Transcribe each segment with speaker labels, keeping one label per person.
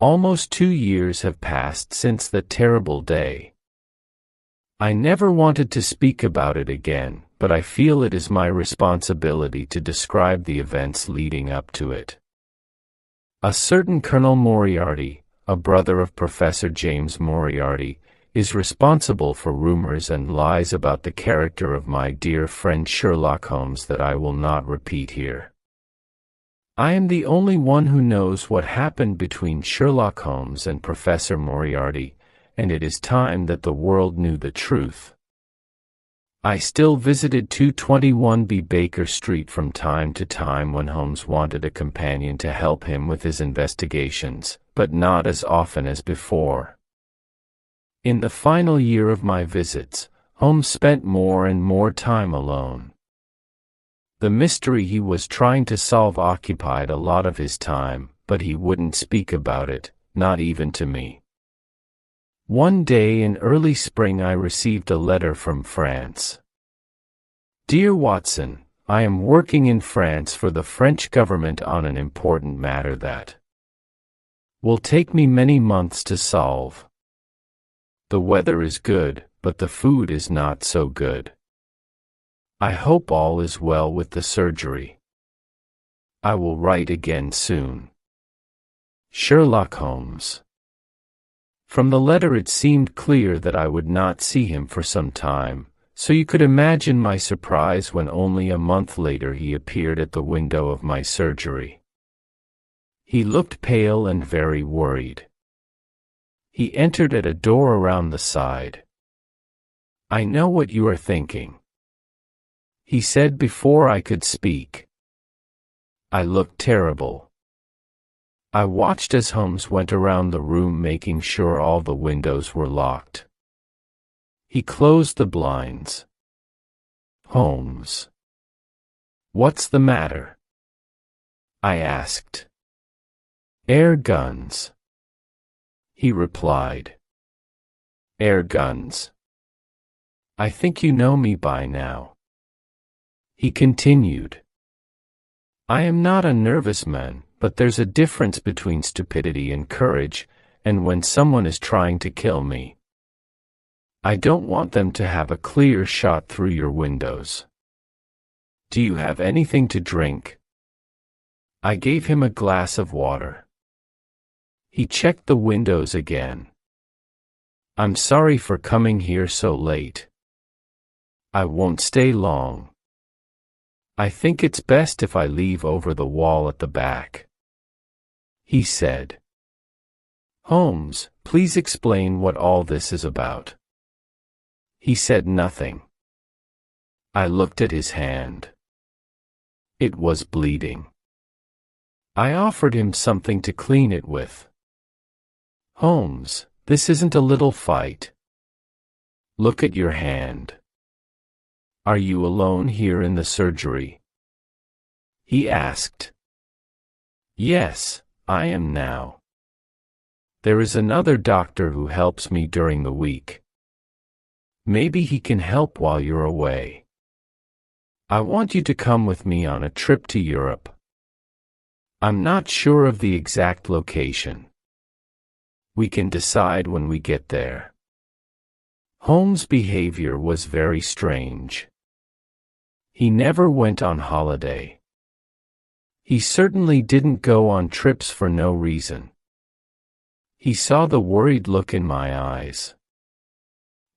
Speaker 1: Almost 2 years have passed since that terrible day. I never wanted to speak about it again, but I feel it is my responsibility to describe the events leading up to it. A certain Colonel Moriarty, a brother of Professor James Moriarty, is responsible for rumors and lies about the character of my dear friend Sherlock Holmes that I will not repeat here. I am the only one who knows what happened between Sherlock Holmes and Professor Moriarty, and it is time that the world knew the truth. I still visited 221B Baker Street from time to time when Holmes wanted a companion to help him with his investigations, but not as often as before. In the final year of my visits, Holmes spent more and more time alone. The mystery he was trying to solve occupied a lot of his time, but he wouldn't speak about it, not even to me. One day in early spring I received a letter from France. Dear Watson, I am working in France for the French government on an important matter that will take me many months to solve. The weather is good, but the food is not so good. I hope all is well with the surgery. I will write again soon. Sherlock Holmes. From the letter it seemed clear that I would not see him for some time, so you could imagine my surprise when only a month later he appeared at the window of my surgery. He looked pale and very worried. He entered at a door around the side. I know what you are thinking, he said before I could speak. I looked terrible. I watched as Holmes went around the room making sure all the windows were locked. He closed the blinds. Holmes. What's the matter? I asked. Air guns. He replied. Air guns. I think you know me by now. He continued. I am not a nervous man, but there's a difference between stupidity and courage, and when someone is trying to kill me, I don't want them to have a clear shot through your windows. Do you have anything to drink? I gave him a glass of water. He checked the windows again. I'm sorry for coming here so late. I won't stay long. I think it's best if I leave over the wall at the back, he said. Holmes, please explain what all this is about. He said nothing. I looked at his hand. It was bleeding. I offered him something to clean it with. Holmes, this isn't a little fight. Look at your hand. Are you alone here in the surgery? He asked. Yes, I am now. There is another doctor who helps me during the week. Maybe he can help while you're away. I want you to come with me on a trip to Europe. I'm not sure of the exact location. We can decide when we get there. Holmes' behavior was very strange. He never went on holiday. He certainly didn't go on trips for no reason. He saw the worried look in my eyes.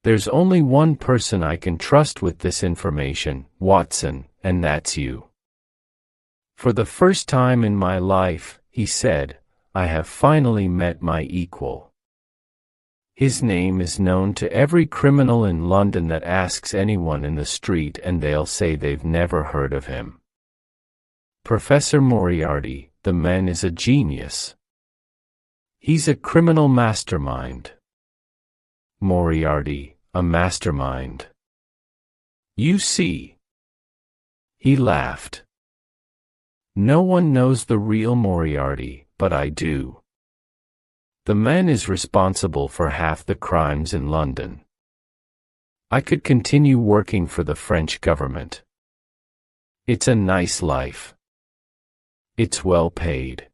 Speaker 1: There's only one person I can trust with this information, Watson, and that's you. For the first time in my life, he said, I have finally met my equal. His name is known to every criminal in London that asks anyone in the street and they'll say they've never heard of him. Professor Moriarty, the man is a genius. He's a criminal mastermind. Moriarty, a mastermind. You see. He laughed. No one knows the real Moriarty, but I do. The man is responsible for half the crimes in London. I could continue working for the French government. It's a nice life. It's well paid.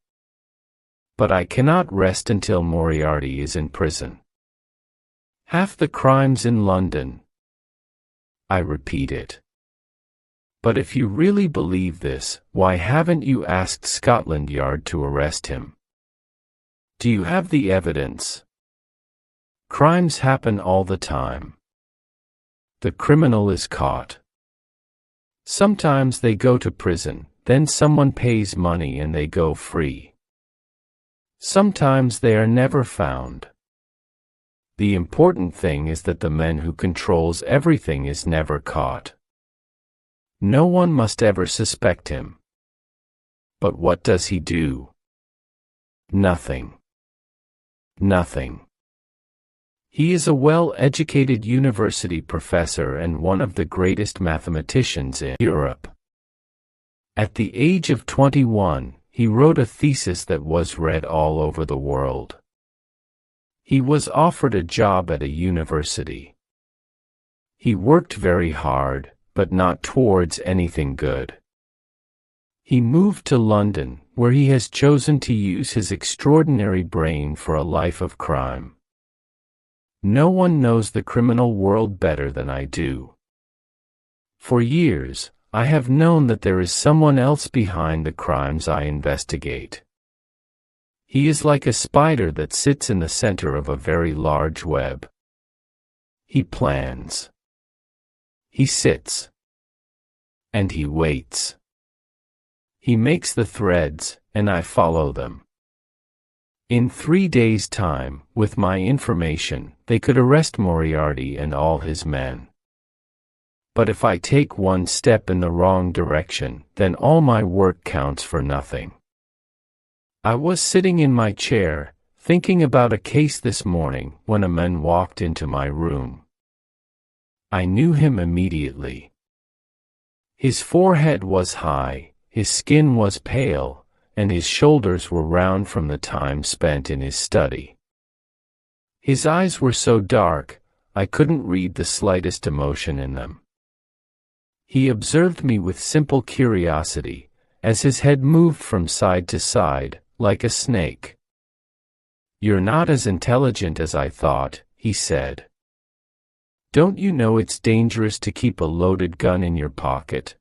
Speaker 1: But I cannot rest until Moriarty is in prison. Half the crimes in London. I repeat it. But if you really believe this, why haven't you asked Scotland Yard to arrest him? Do you have the evidence? Crimes happen all the time. The criminal is caught. Sometimes they go to prison, then someone pays money and they go free. Sometimes they are never found. The important thing is that the man who controls everything is never caught. No one must ever suspect him. But what does he do? Nothing. Nothing. He is a well-educated university professor and one of the greatest mathematicians in Europe. At the age of 21, he wrote a thesis that was read all over the world. He was offered a job at a university. He worked very hard, but not towards anything good. He moved to London, where he has chosen to use his extraordinary brain for a life of crime. No one knows the criminal world better than I do. For years, I have known that there is someone else behind the crimes I investigate. He is like a spider that sits in the center of a very large web. He plans. He sits. And he waits. He makes the threads, and I follow them. In 3 days' time, with my information, they could arrest Moriarty and all his men. But if I take one step in the wrong direction, then all my work counts for nothing. I was sitting in my chair, thinking about a case this morning, when a man walked into my room. I knew him immediately. His forehead was high, his skin was pale, and his shoulders were round from the time spent in his study. His eyes were so dark, I couldn't read the slightest emotion in them. He observed me with simple curiosity, as his head moved from side to side, like a snake. "You're not as intelligent as I thought," he said. "Don't you know it's dangerous to keep a loaded gun in your pocket?"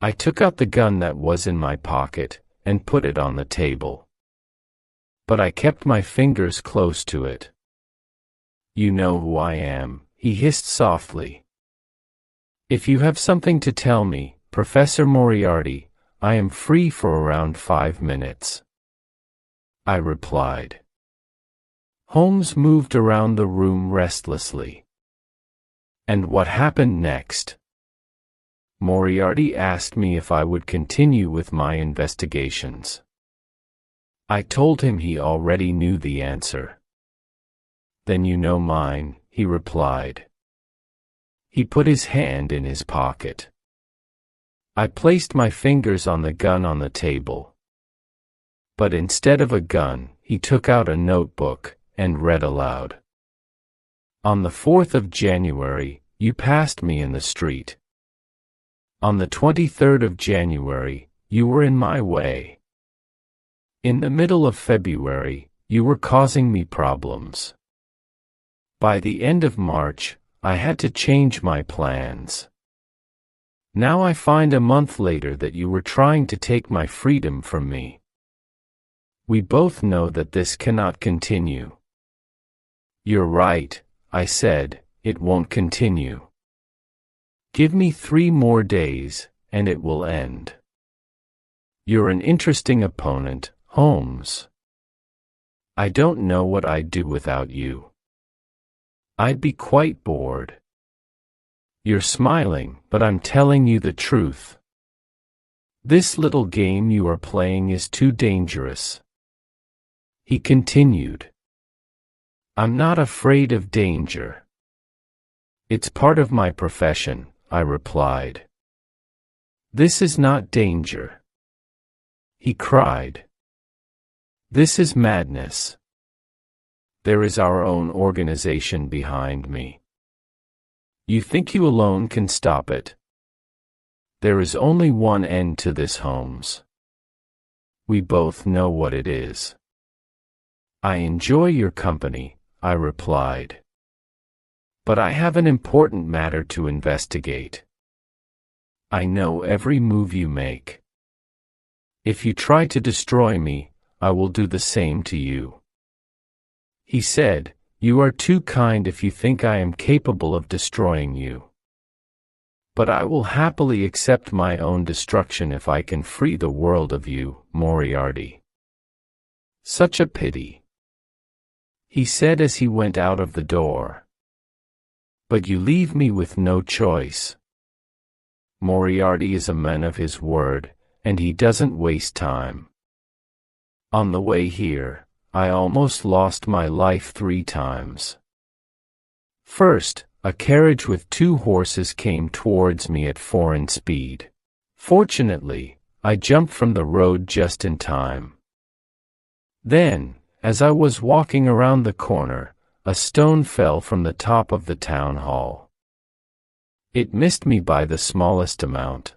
Speaker 1: I took out the gun that was in my pocket, and put it on the table. But I kept my fingers close to it. "You know who I am," he hissed softly. "If you have something to tell me, Professor Moriarty, I am free for around 5 minutes." I replied. Holmes moved around the room restlessly. "And what happened next?" Moriarty asked me if I would continue with my investigations. I told him he already knew the answer. "Then you know mine," he replied. He put his hand in his pocket. I placed my fingers on the gun on the table. But instead of a gun, he took out a notebook and read aloud. "On the 4th of January, you passed me in the street. On the 23rd of January, you were in my way. In the middle of February, you were causing me problems. By the end of March, I had to change my plans. Now I find a month later that you were trying to take my freedom from me. We both know that this cannot continue." "You're right," I said, "it won't continue. Give me 3 more days, and it will end. You're an interesting opponent, Holmes. I don't know what I'd do without you. I'd be quite bored. You're smiling, but I'm telling you the truth. This little game you are playing is too dangerous." He continued. "I'm not afraid of danger. It's part of my profession," I replied. "This is not danger." He cried. "This is madness. There is our own organization behind me. You think you alone can stop it? There is only one end to this, Holmes. We both know what it is. I enjoy your company, I replied. But I have an important matter to investigate. I know every move you make. If you try to destroy me, I will do the same to you. He said, You are too kind if you think I am capable of destroying you. But I will happily accept my own destruction if I can free the world of you, Moriarty. Such a pity, he said as he went out of the door. But you leave me with no choice. Moriarty is a man of his word, and he doesn't waste time. On the way here, I almost lost my life 3 times. First, a carriage with 2 horses came towards me at foreign speed. Fortunately, I jumped from the road just in time. Then, as I was walking around the corner, a stone fell from the top of the town hall. It missed me by the smallest amount.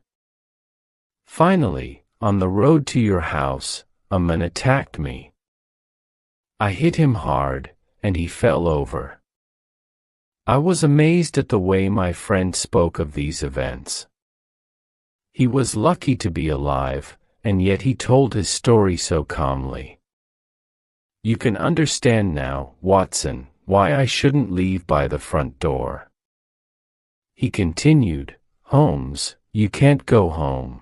Speaker 1: Finally, on the road to your house, a man attacked me. I hit him hard, and he fell over. I was amazed at the way my friend spoke of these events. He was lucky to be alive, and yet he told his story so calmly. You can understand now, Watson, why I shouldn't leave by the front door. He continued, Holmes, you can't go home.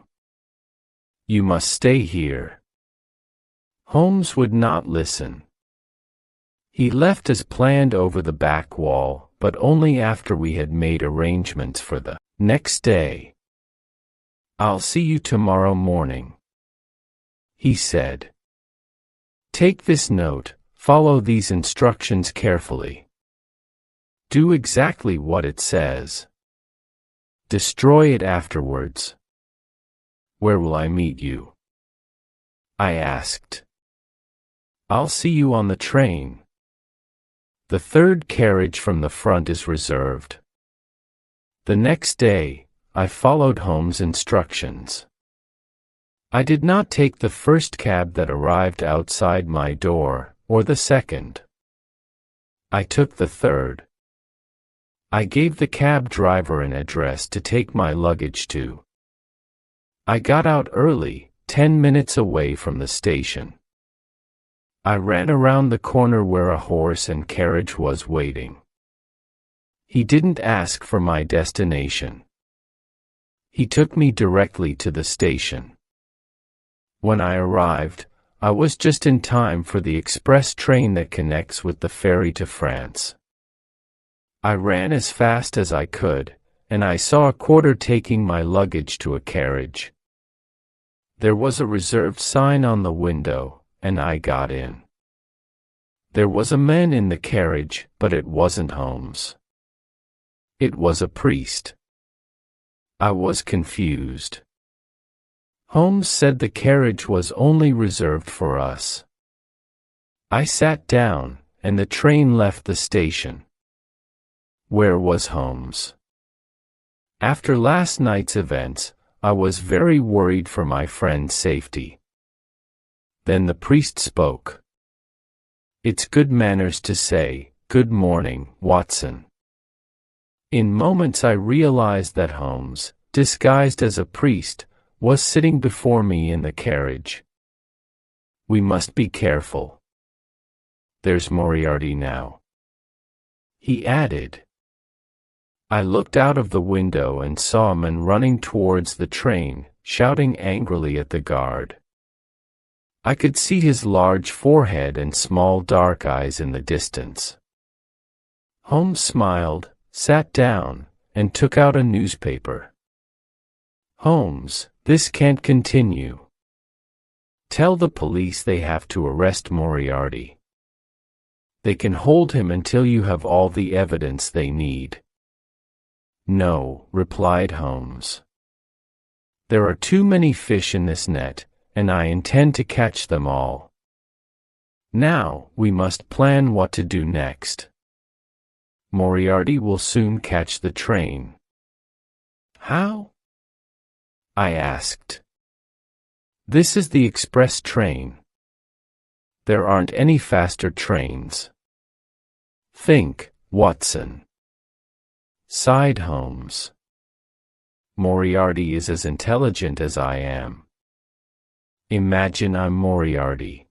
Speaker 1: You must stay here. Holmes would not listen. He left as planned over the back wall, but only after we had made arrangements for the next day. I'll see you tomorrow morning, he said. Take this note, follow these instructions carefully. Do exactly what it says. Destroy it afterwards. Where will I meet you? I asked. I'll see you on the train. The 3rd carriage from the front is reserved. The next day, I followed Holmes' instructions. I did not take the first cab that arrived outside my door, or the second. I took the 3rd. I gave the cab driver an address to take my luggage to. I got out early, 10 minutes away from the station. I ran around the corner where a horse and carriage was waiting. He didn't ask for my destination. He took me directly to the station. When I arrived, I was just in time for the express train that connects with the ferry to France. I ran as fast as I could, and I saw a porter taking my luggage to a carriage. There was a reserved sign on the window, and I got in. There was a man in the carriage, but it wasn't Holmes. It was a priest. I was confused. Holmes said the carriage was only reserved for us. I sat down, and the train left the station. Where was Holmes? After last night's events, I was very worried for my friend's safety. Then the priest spoke. It's good manners to say, "Good morning, Watson." In moments I realized that Holmes, disguised as a priest, was sitting before me in the carriage. We must be careful. There's Moriarty now, he added. I looked out of the window and saw a man running towards the train, shouting angrily at the guard. I could see his large forehead and small dark eyes in the distance. Holmes smiled, sat down, and took out a newspaper. Holmes, this can't continue. Tell the police they have to arrest Moriarty. They can hold him until you have all the evidence they need. No, replied Holmes. There are too many fish in this net, and I intend to catch them all. Now, we must plan what to do next. Moriarty will soon catch the train. How? I asked. This is the express train. There aren't any faster trains. Think, Watson. Sighed Holmes. Moriarty is as intelligent as I am. Imagine I'm Moriarty.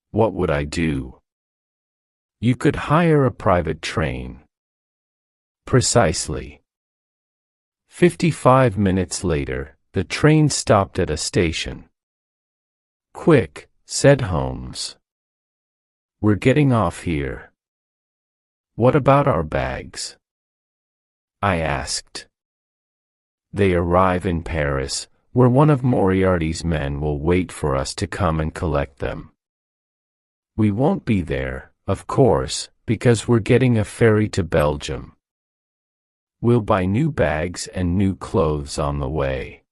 Speaker 1: What would I do? You could hire a private train. Precisely. 55 minutes later, the train stopped at a station. Quick, said Holmes. We're getting off here. What about our bags? I asked. They arrive in Paris, where one of Moriarty's men will wait for us to come and collect them. We won't be there, of course, because we're getting a ferry to Belgium. We'll buy new bags and new clothes on the way.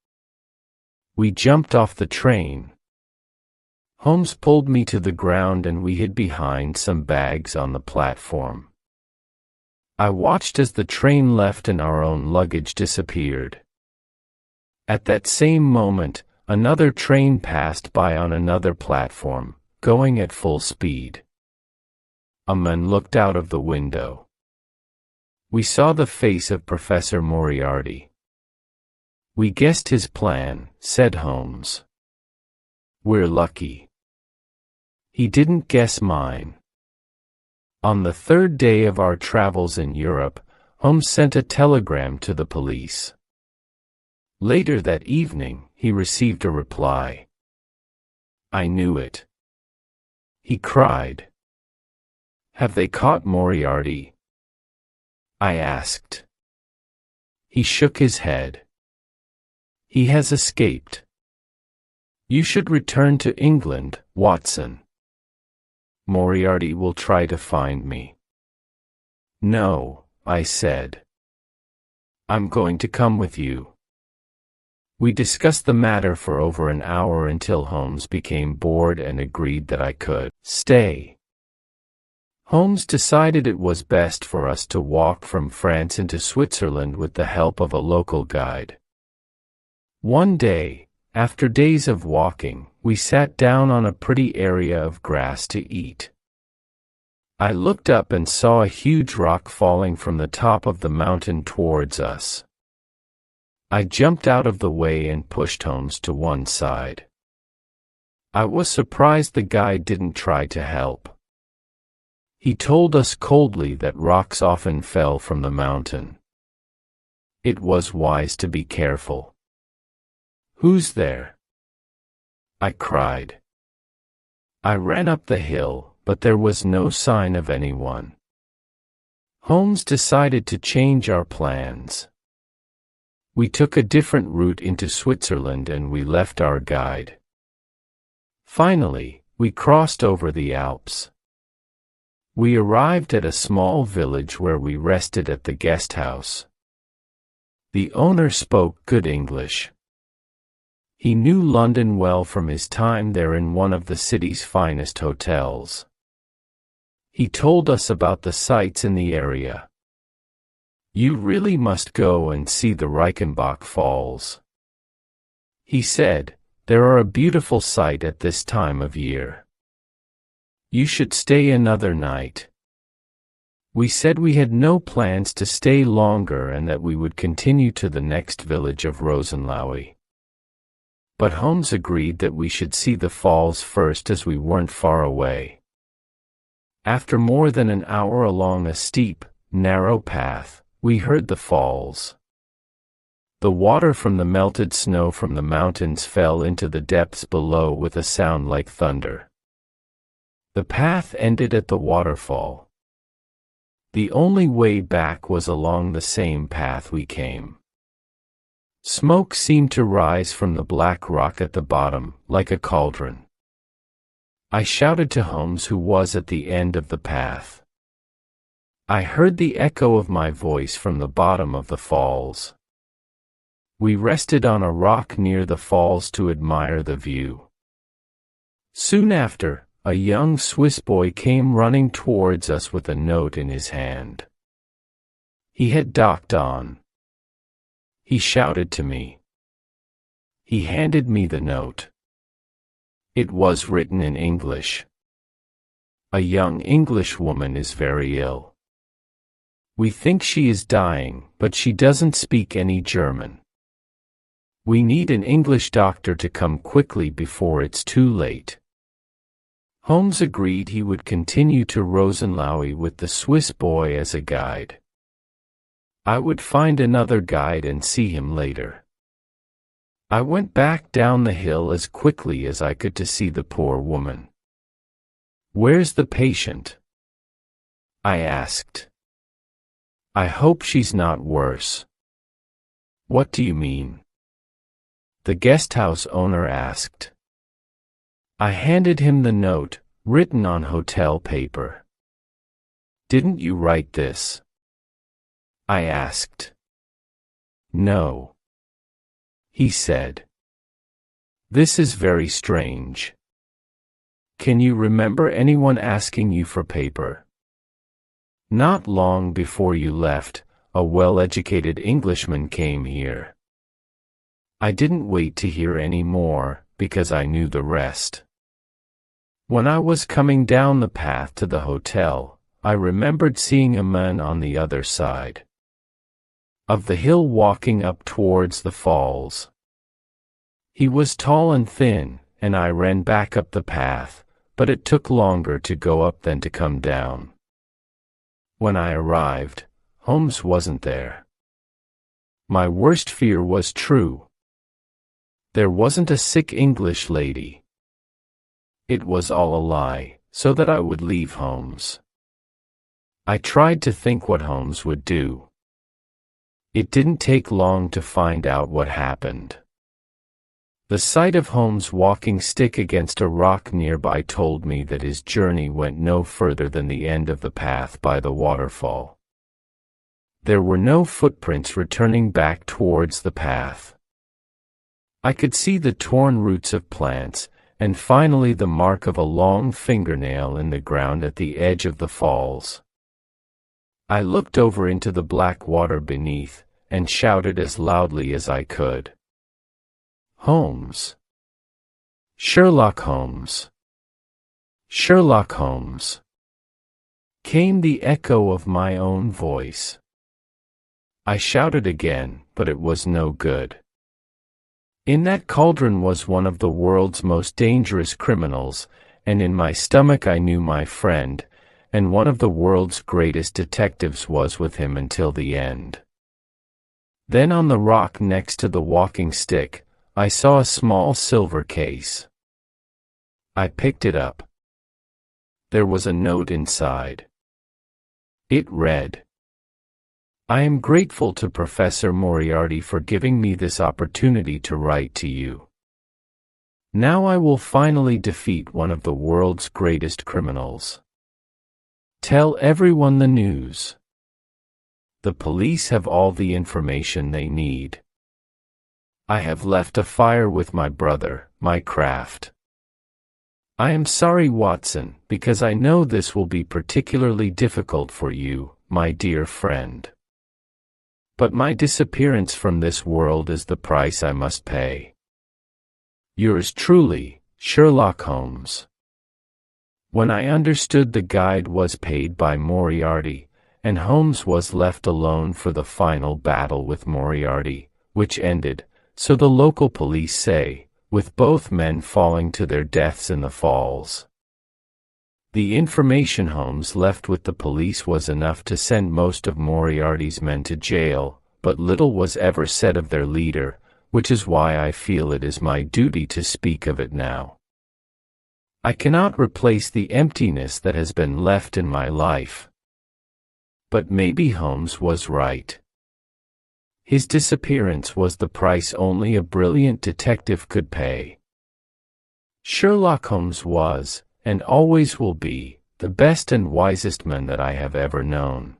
Speaker 1: We jumped off the train. Holmes pulled me to the ground and we hid behind some bags on the platform. I watched as the train left and our own luggage disappeared. At that same moment, another train passed by on another platform, going at full speed. A man looked out of the window. We saw the face of Professor Moriarty. We guessed his plan, said Holmes. We're lucky. He didn't guess mine. On the third day of our travels in Europe, Holmes sent a telegram to the police. Later that evening, he received a reply. I knew it. He cried. Have they caught Moriarty? I asked. He shook his head. He has escaped. You should return to England, Watson. Moriarty will try to find me. No, I said. I'm going to come with you. We discussed the matter for over an hour until Holmes became bored and agreed that I could stay. Holmes decided it was best for us to walk from France into Switzerland with the help of a local guide. One day, after days of walking, we sat down on a pretty area of grass to eat. I looked up and saw a huge rock falling from the top of the mountain towards us. I jumped out of the way and pushed Holmes to one side. I was surprised the guide didn't try to help. He told us coldly that rocks often fell from the mountain. It was wise to be careful. Who's there? I cried. I ran up the hill, but there was no sign of anyone. Holmes decided to change our plans. We took a different route into Switzerland and we left our guide. Finally, we crossed over the Alps. We arrived at a small village where we rested at the guest house. The owner spoke good English. He knew London well from his time there in one of the city's finest hotels. He told us about the sights in the area. You really must go and see the Reichenbach Falls. He said, they are a beautiful sight at this time of year. You should stay another night. We said we had no plans to stay longer and that we would continue to the next village of Rosenlaui. But Holmes agreed that we should see the falls first as we weren't far away. After more than an hour along a steep, narrow path, we heard the falls. The water from the melted snow from the mountains fell into the depths below with a sound like thunder. The path ended at the waterfall. The only way back was along the same path we came. Smoke seemed to rise from the black rock at the bottom, like a cauldron. I shouted to Holmes, who was at the end of the path. I heard the echo of my voice from the bottom of the falls. We rested on a rock near the falls to admire the view. Soon after, a young Swiss boy came running towards us with a note in his hand. He had docked on. He shouted to me. He handed me the note. It was written in English. A young English woman is very ill. We think she is dying, but she doesn't speak any German. We need an English doctor to come quickly before it's too late. Holmes agreed he would continue to Rosenlaui with the Swiss boy as a guide. I would find another guide and see him later. I went back down the hill as quickly as I could to see the poor woman. "Where's the patient?" I asked. "I hope she's not worse." "What do you mean?" the guesthouse owner asked. I handed him the note, written on hotel paper. "Didn't you write this?" I asked. "No," he said. "This is very strange. Can you remember anyone asking you for paper?" "Not long before you left, a well-educated Englishman came here." I didn't wait to hear any more, because I knew the rest. When I was coming down the path to the hotel, I remembered seeing a man on the other side of the hill walking up towards the falls. He was tall and thin, and I ran back up the path, but it took longer to go up than to come down. When I arrived, Holmes wasn't there. My worst fear was true. There wasn't a sick English lady. It was all a lie, so that I would leave Holmes. I tried to think what Holmes would do. It didn't take long to find out what happened. The sight of Holmes' walking stick against a rock nearby told me that his journey went no further than the end of the path by the waterfall. There were no footprints returning back towards the path. I could see the torn roots of plants, and finally the mark of a long fingernail in the ground at the edge of the falls. I looked over into the black water beneath, and shouted as loudly as I could. "Holmes! Sherlock Holmes! Sherlock Holmes!" came the echo of my own voice. I shouted again, but it was no good. In that cauldron was one of the world's most dangerous criminals, and in my stomach I knew my friend, and one of the world's greatest detectives was with him until the end. Then on the rock next to the walking stick, I saw a small silver case. I picked it up. There was a note inside. It read, "I am grateful to Professor Moriarty for giving me this opportunity to write to you. Now I will finally defeat one of the world's greatest criminals. Tell everyone the news. The police have all the information they need. I have left a fire with my brother, my craft. I am sorry, Watson, because I know this will be particularly difficult for you, my dear friend. But my disappearance from this world is the price I must pay. Yours truly, Sherlock Holmes." When I understood the guide was paid by Moriarty, and Holmes was left alone for the final battle with Moriarty, which ended, so the local police say, with both men falling to their deaths in the falls. The information Holmes left with the police was enough to send most of Moriarty's men to jail, but little was ever said of their leader, which is why I feel it is my duty to speak of it now. I cannot replace the emptiness that has been left in my life. But maybe Holmes was right. His disappearance was the price only a brilliant detective could pay. Sherlock Holmes was, and always will be, the best and wisest man that I have ever known.